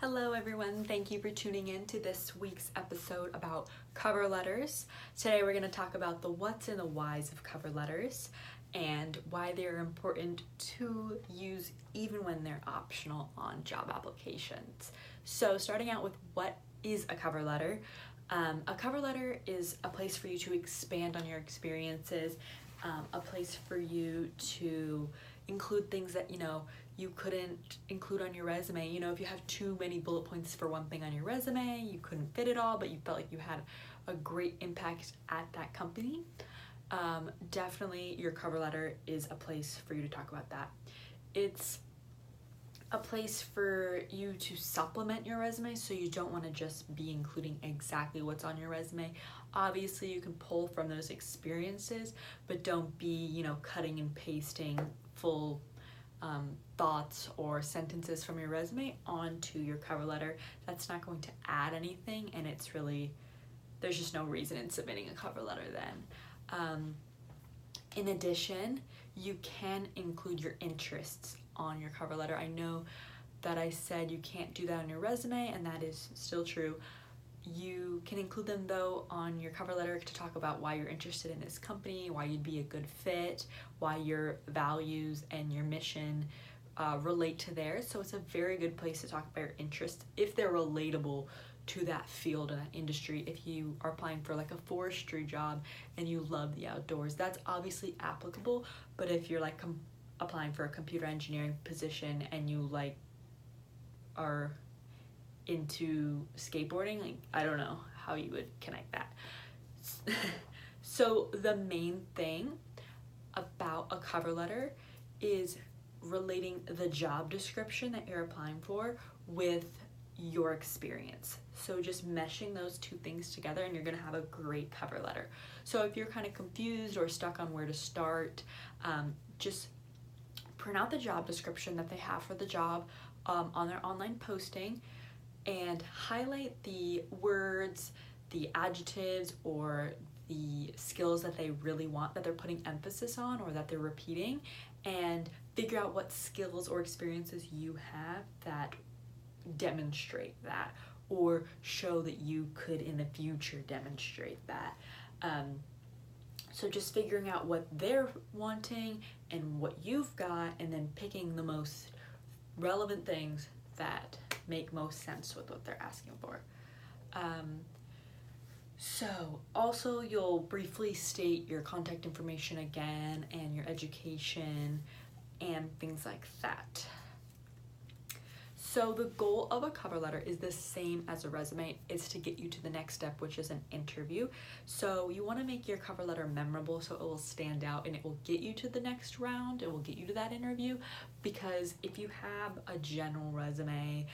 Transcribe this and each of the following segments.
Hello everyone, thank you for tuning in to this week's episode about cover letters. Today we're going to talk about the what's and the whys of cover letters and why they're important to use even when they're optional on job applications. So starting out with what is a cover letter. A cover letter is a place for you to expand on your experiences, a place for you to include things that you couldn't include on your resume. If you have too many bullet points for one thing on your resume, you couldn't fit it all, but you felt like you had a great impact at that company. Definitely your cover letter is a place for you to talk about that. It's a place for you to supplement your resume, so you don't want to just be including exactly what's on your resume. Obviously you can pull from those experiences, but don't be cutting and pasting full thoughts or sentences from your resume onto your cover letter. That's not going to add anything, and there's just no reason in submitting a cover letter then. In addition, you can include your interests on your cover letter. I know that I said you can't do that on your resume, and that is still true. You can include them though on your cover letter to talk about why you're interested in this company, why you'd be a good fit, why your values and your mission relate to theirs. So it's a very good place to talk about your interests if they're relatable to that field and that industry. If you are applying for like a forestry job and you love the outdoors, that's obviously applicable. But if you're like applying for a computer engineering position and you are into skateboarding, I don't know how you would connect that. So the main thing about a cover letter is relating the job description that you're applying for with your experience. So just meshing those two things together, and you're gonna have a great cover letter. So if you're kind of confused or stuck on where to start, just print out the job description that they have for the job on their online posting, and highlight the words, the adjectives, or the skills that they really want, that they're putting emphasis on or that they're repeating, and figure out what skills or experiences you have that demonstrate that or show that you could in the future demonstrate that. So just figuring out what they're wanting and what you've got, and then picking the most relevant things that make most sense with what they're asking for. So also you'll briefly state your contact information again and your education and things like that. So the goal of a cover letter is the same as a resume. It's to get you to the next step, which is an interview. So you want to make your cover letter memorable so it will stand out and it will get you to the next round. It will get you to that interview, because if you have a general resume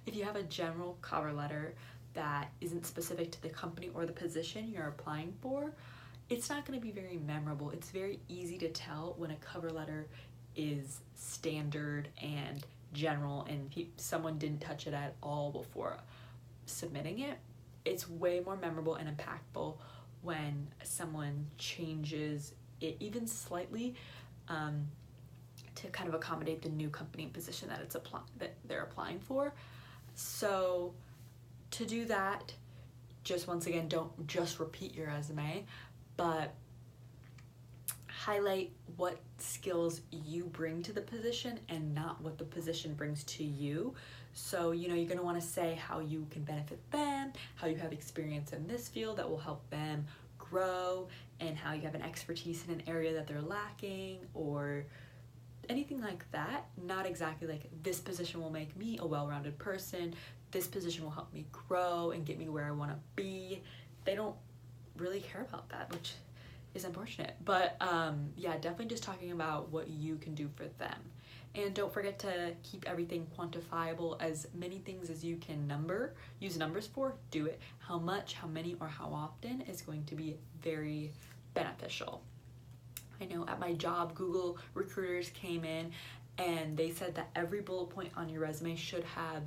if you have a general cover letter that isn't specific to the company or the position you're applying for, it's not going to be very memorable. It's very easy to tell when a cover letter is standard and general and someone didn't touch it at all before submitting it. It's way more memorable and impactful when someone changes it even slightly to kind of accommodate the new company position that they're applying for. So to do that, just once again, don't just repeat your resume, but highlight what skills you bring to the position and not what the position brings to you. So you're going to want to say how you can benefit them, how you have experience in this field that will help them grow, and how you have an expertise in an area that they're lacking, or anything like that. Not exactly like, this position will make me a well-rounded person, this position will help me grow and get me where I want to be. They don't really care about that, which is unfortunate. But yeah, definitely just talking about what you can do for them. And don't forget to keep everything quantifiable. As many things as you can use numbers for, do it. How much, how many, or how often is going to be very beneficial. I know at my job, Google recruiters came in and they said that every bullet point on your resume should have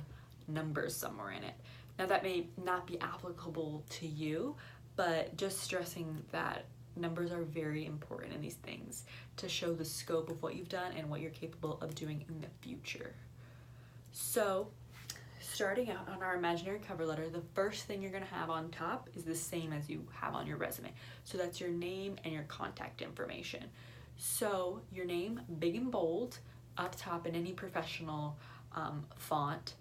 numbers somewhere in it. Now that may not be applicable to you, but just stressing that numbers are very important in these things to show the scope of what you've done and what you're capable of doing in the future. So starting out on our imaginary cover letter, the first thing you're going to have on top is the same as you have on your resume. So that's your name and your contact information. So your name, big and bold, up top in any professional font,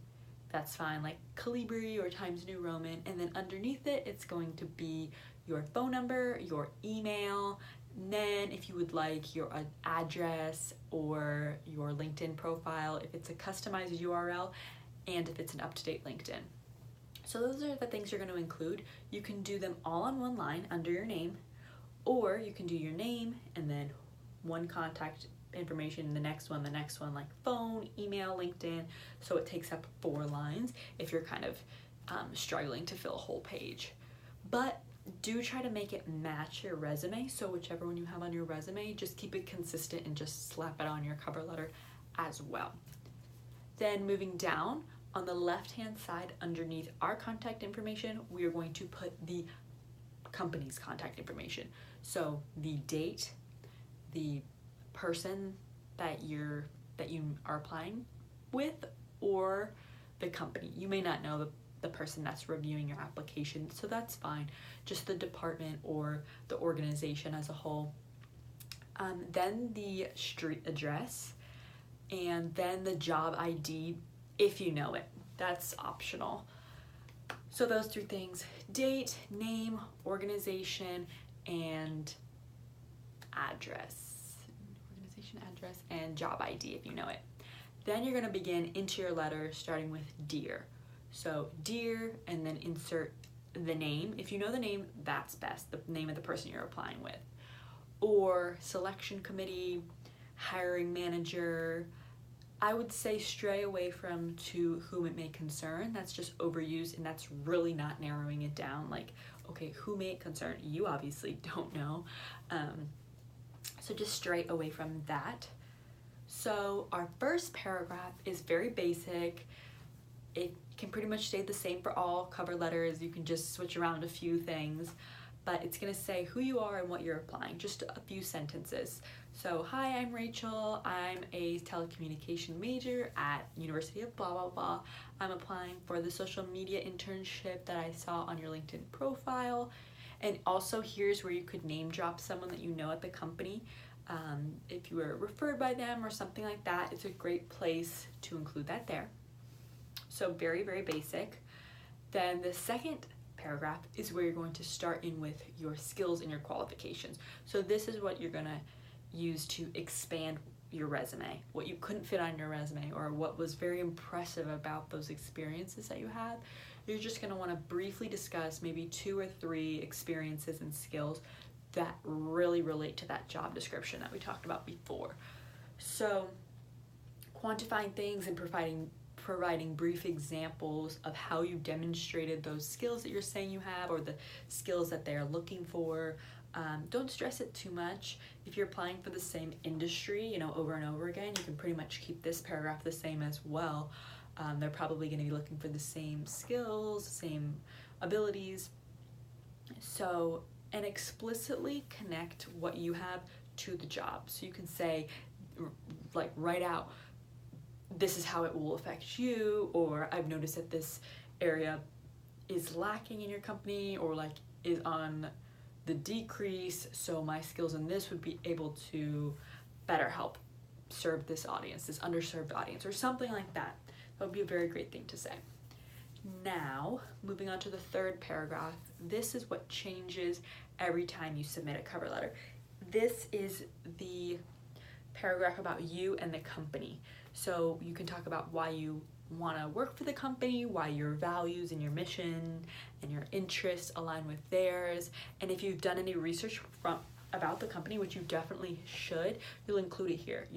that's fine, like Calibri or Times New Roman, and then underneath it, it's going to be your phone number, your email, and then if you would like your address or your LinkedIn profile, if it's a customized URL, and if it's an up-to-date LinkedIn. So those are the things you're going to include. You can do them all on one line under your name, or you can do your name and then one contact information, the next one, like phone, email, LinkedIn. So it takes up 4 lines if you're kind of struggling to fill a whole page. But do try to make it match your resume. So whichever one you have on your resume, just keep it consistent and just slap it on your cover letter as well. Then moving down, on the left-hand side underneath our contact information, we are going to put the company's contact information. So the date, the person that you are applying with, or the company. You may not know the person that's reviewing your application, so that's fine. Just the department or the organization as a whole. Then the street address, and then the job ID if you know it. That's optional. So those 3 things: date, name, organization, and address. Organization, address, and job ID if you know it. Then you're going to begin into your letter starting with dear. So dear, and then insert the name. If you know the name, that's best, the name of the person you're applying with. Or selection committee, hiring manager. I would say stray away from to whom it may concern. That's just overused, and that's really not narrowing it down. Like, okay, who may it concern? You obviously don't know. So just stray away from that. So our first paragraph is very basic. It can pretty much stay the same for all cover letters. You can just switch around a few things, but it's gonna say who you are and what you're applying, just a few sentences. So, hi, I'm Rachel. I'm a telecommunication major at University of blah, blah, blah. I'm applying for the social media internship that I saw on your LinkedIn profile. And also here's where you could name drop someone that you know at the company. If you were referred by them or something like that, it's a great place to include that there. So very, very basic. Then the second paragraph is where you're going to start in with your skills and your qualifications. So this is what you're gonna use to expand your resume, what you couldn't fit on your resume or what was very impressive about those experiences that you had. You're just gonna wanna briefly discuss maybe 2 or 3 experiences and skills that really relate to that job description that we talked about before. So quantifying things and providing brief examples of how you demonstrated those skills that you're saying you have or the skills that they're looking for. Don't stress it too much. If you're applying for the same industry, over and over again, you can pretty much keep this paragraph the same as well. They're probably going to be looking for the same skills, same abilities. So, and explicitly connect what you have to the job. So you can say, like, write out, this is how it will affect you, or I've noticed that this area is lacking in your company or like is on the decrease, so my skills in this would be able to better help serve this audience, this underserved audience, or something like that. That would be a very great thing to say. Now, moving on to the third paragraph, this is what changes every time you submit a cover letter. This is the paragraph about you and the company. So you can talk about why you want to work for the company, why your values and your mission and your interests align with theirs, and if you've done any research about the company, which you definitely should, you'll include it here.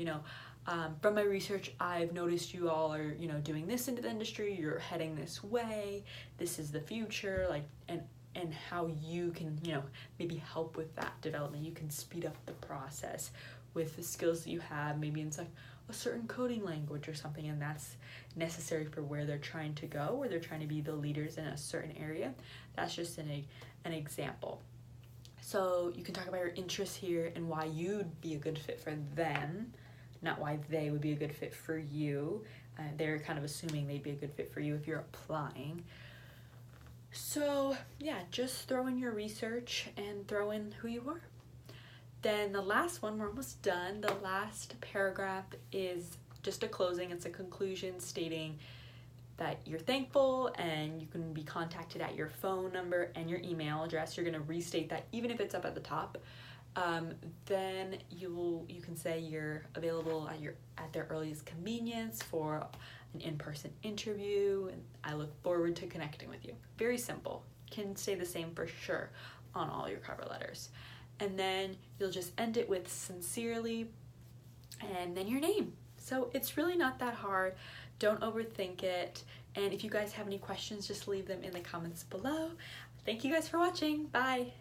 From my research, I've noticed you all are, doing this into the industry, you're heading this way, this is the future, and how you can, maybe help with that development. You can speed up the process with the skills that you have. Maybe it's like a certain coding language or something, and that's necessary for where they're trying to go, where they're trying to be the leaders in a certain area. That's just an example. So you can talk about your interests here and why you'd be a good fit for them, not why they would be a good fit for you. they're kind of assuming they'd be a good fit for you if you're applying. So yeah, just throw in your research and throw in who you are. Then the last one, we're almost done. The last paragraph is just a closing. It's a conclusion stating that you're thankful and you can be contacted at your phone number and your email address. You're going to restate that even if it's up at the top. Then you can say you're available at their earliest convenience for an in-person interview, and I look forward to connecting with you. Very simple. Can say the same for sure on all your cover letters. And then you'll just end it with sincerely and then your name. So it's really not that hard. Don't overthink it. And if you guys have any questions, just leave them in the comments below. Thank you guys for watching. Bye.